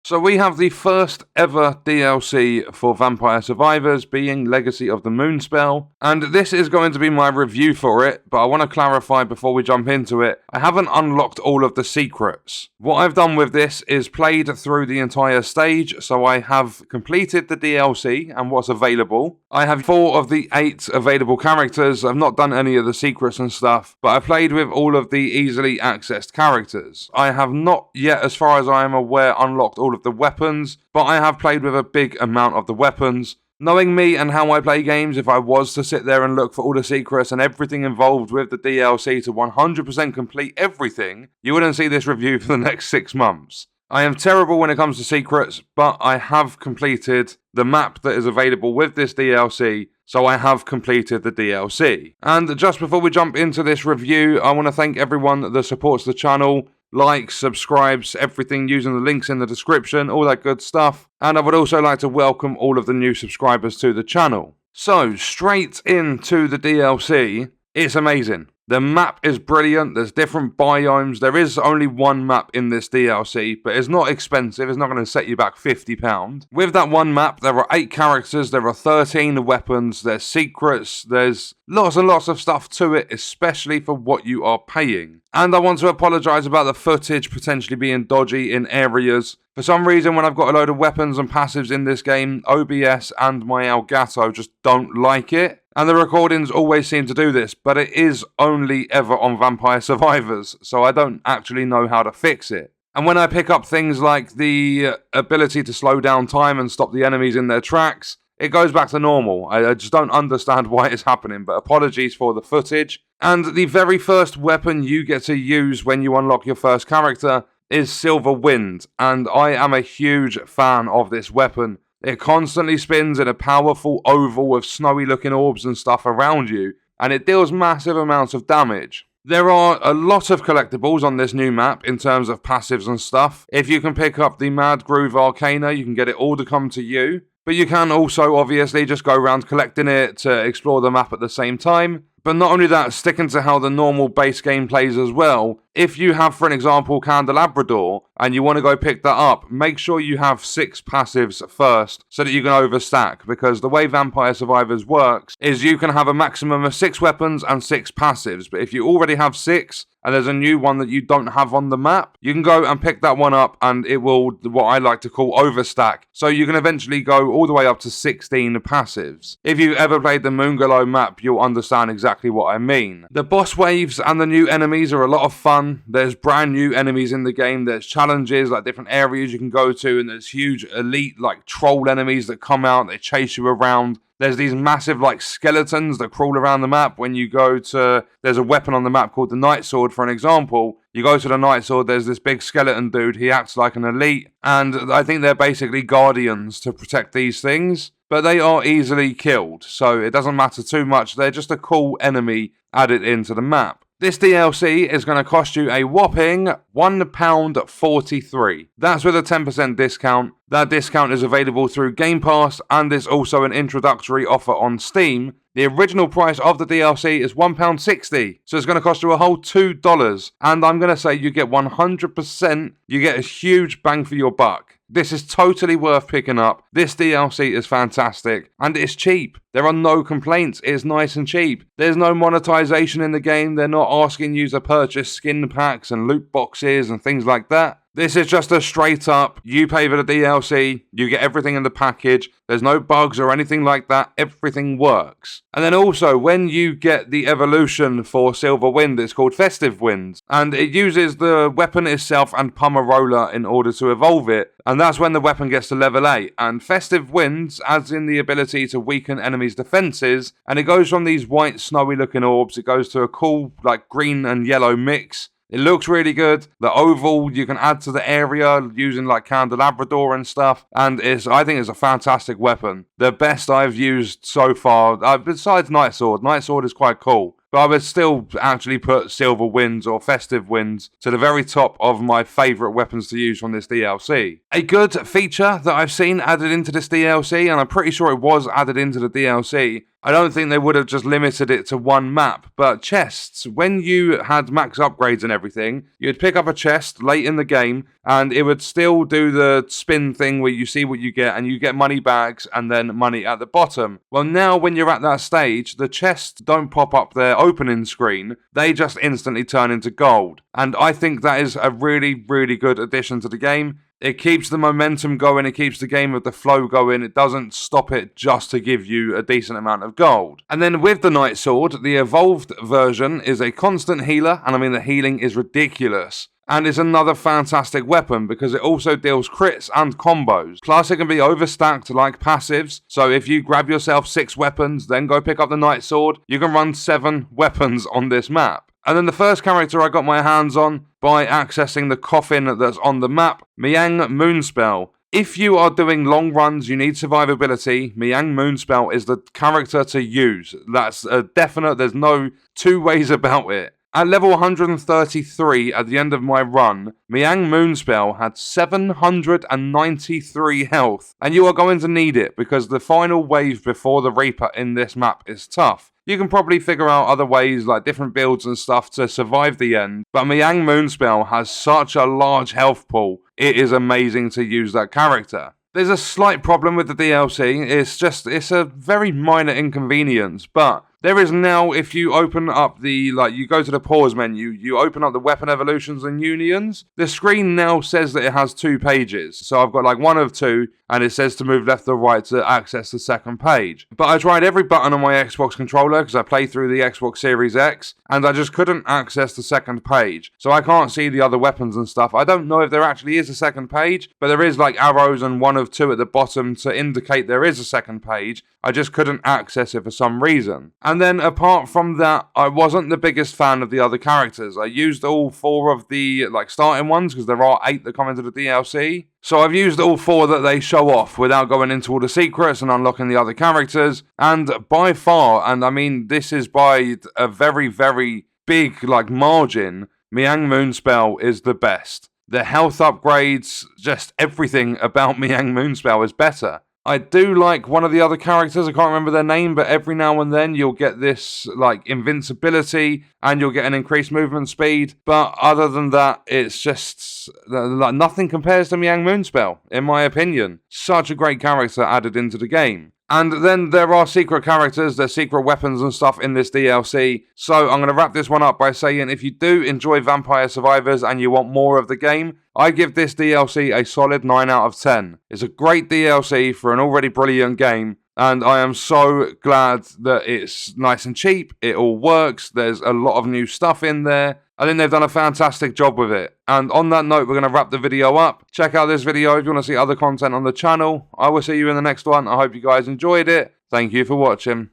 So we have the first ever DLC for Vampire Survivors being Legacy of the Moonspell, and this is going to be my review for it, but I want to clarify before we jump into it, I haven't unlocked all of the secrets. What I've done with this is played through the entire stage, so I have completed the DLC and what's available. I have 4 of the 8 available characters. I've not done any of the secrets and stuff, but I've played with all of the easily accessed characters. I have not yet, as far as I am aware, unlocked all of the weapons, but I have played with a big amount of the weapons. Knowing me and how I play games, if I was to sit there and look for all the secrets and everything involved with the DLC to 100% complete everything, you wouldn't see this review for the next 6 months. I am terrible when it comes to secrets, but I have completed the map that is available with this DLC, so I have completed the DLC. And just before we jump into this review, I want to thank everyone that supports the channel, likes, subscribes, everything using the links in the description, all that good stuff. And I would also like to welcome all of the new subscribers to the channel. So, straight into the DLC, it's amazing. The map is brilliant, there's different biomes, there is only one map in this DLC, but it's not expensive, it's not going to set you back £50. With that one map, there are 8 characters, there are 13 weapons, there's secrets, there's lots and lots of stuff to it, especially for what you are paying. And I want to apologise about the footage potentially being dodgy in areas. For some reason, when I've got a load of weapons and passives in this game, OBS and my Elgato just don't like it. And the recordings always seem to do this, but it is only ever on Vampire Survivors, so I don't actually know how to fix it. And when I pick up things like the ability to slow down time and stop the enemies in their tracks, it goes back to normal. I just don't understand why it's happening, but apologies for the footage. And the very first weapon you get to use when you unlock your first character is Silver Wind, and I am a huge fan of this weapon. It constantly spins in a powerful oval of snowy looking orbs and stuff around you, and it deals massive amounts of damage. There are a lot of collectibles on this new map in terms of passives and stuff. If you can pick up the Mad Groove Arcana, you can get it all to come to you. But you can also obviously just go around collecting it to explore the map at the same time. But not only that, sticking to how the normal base game plays as well, if you have, for an example, Candelabrador, and you want to go pick that up, make sure you have 6 passives first, so that you can overstack, because the way Vampire Survivors works is you can have a maximum of 6 weapons and 6 passives, but if you already have 6, and there's a new one that you don't have on the map, you can go and pick that one up, and it will, what I like to call, overstack, so you can eventually go all the way up to 16 passives. If you've ever played the Moonglow map, you'll understand exactly what I mean. The boss waves and the new enemies are a lot of fun. There's brand new enemies in the game, there's challenges, like different areas you can go to, and there's huge elite like troll enemies that come out, they chase you around. There's these massive like skeletons that crawl around the map when you go to, there's a weapon on the map called the Night Sword, for an example. You go to the Night Sword, there's this big skeleton dude, he acts like an elite, and I think they're basically guardians to protect these things, but they are easily killed, so it doesn't matter too much, they're just a cool enemy added into the map. This DLC is going to cost you a whopping £1.43. That's with a 10% discount. That discount is available through Game Pass, and is also an introductory offer on Steam. The original price of the DLC is £1.60, so it's going to cost you a whole $2, and I'm going to say you get 100%, you get a huge bang for your buck. This is totally worth picking up. This DLC is fantastic, and it's cheap. There are no complaints, it's nice and cheap. There's no monetization in the game, they're not asking you to purchase skin packs and loot boxes and things like that. This is just a straight up, you pay for the DLC, you get everything in the package, there's no bugs or anything like that, everything works. And then also, when you get the evolution for Silver Wind, it's called Festive Wind, and it uses the weapon itself and Pomarola in order to evolve it, and that's when the weapon gets to level 8, and Festive Winds adds in the ability to weaken enemies' defenses, and it goes from these white snowy looking orbs, it goes to a cool like green and yellow mix. It looks really good. The oval you can add to the area using like Candelabrador and stuff, and I think it's a fantastic weapon. The best I've used so far, besides Night Sword. Night Sword is quite cool. but I would still actually put Silver Winds or Festive Winds to the very top of my favourite weapons to use from this DLC. A good feature that I've seen added into this DLC, and I'm pretty sure it was added into the DLC, I don't think they would have just limited it to one map, but chests. When you had max upgrades and everything, you'd pick up a chest late in the game, and it would still do the spin thing where you see what you get, and you get money bags and then money at the bottom. Well, now when you're at that stage, the chests don't pop up their opening screen, they just instantly turn into gold. And I think that is a really, really good addition to the game. It keeps the momentum going, it keeps the game with the flow going, it doesn't stop it just to give you a decent amount of gold. And then with the Night Sword, the evolved version is a constant healer, and I mean the healing is ridiculous. And it's another fantastic weapon because it also deals crits and combos. Plus it can be overstacked like passives, so if you grab yourself 6 weapons, then go pick up the Night Sword, you can run 7 weapons on this map. And then the first character I got my hands on by accessing the coffin that's on the map, Miang Moonspell. If you are doing long runs, you need survivability, Miang Moonspell is the character to use. That's a definite, there's no two ways about it. At level 133 at the end of my run, Miang Moonspell had 793 health, and you are going to need it because the final wave before the Reaper in this map is tough. You can probably figure out other ways like different builds and stuff to survive the end, but Miang Moonspell has such a large health pool, it is amazing to use that character. There's a slight problem with the DLC, it's a very minor inconvenience, but there is now, if you open up you go to the pause menu, you open up the weapon evolutions and unions, the screen now says that it has 2 pages. So I've got like 1 of 2, and it says to move left or right to access the second page. But I tried every button on my Xbox controller, because I play through the Xbox Series X, and I just couldn't access the second page. So I can't see the other weapons and stuff. I don't know if there actually is a second page, but there is like arrows and 1 of 2 at the bottom to indicate there is a second page. I just couldn't access it for some reason. And then apart from that, I wasn't the biggest fan of the other characters. I used all 4 of the starting ones because there are 8 that come into the DLC. So I've used all 4 that they show off without going into all the secrets and unlocking the other characters. And by far, and I mean this is by a very, very big margin, Miang Moonspell is the best. The health upgrades, just everything about Miang Moonspell is better. I do like one of the other characters, I can't remember their name, but every now and then you'll get this, invincibility, and you'll get an increased movement speed, but other than that, it's just, nothing compares to Miang Moonspell, in my opinion. Such a great character added into the game. And then there are secret characters, there's secret weapons and stuff in this DLC. So I'm going to wrap this one up by saying if you do enjoy Vampire Survivors and you want more of the game, I give this DLC a solid 9 out of 10. It's a great DLC for an already brilliant game. And I am so glad that it's nice and cheap, it all works, there's a lot of new stuff in there. I think they've done a fantastic job with it. And on that note, we're going to wrap the video up. Check out this video if you want to see other content on the channel. I will see you in the next one. I hope you guys enjoyed it. Thank you for watching.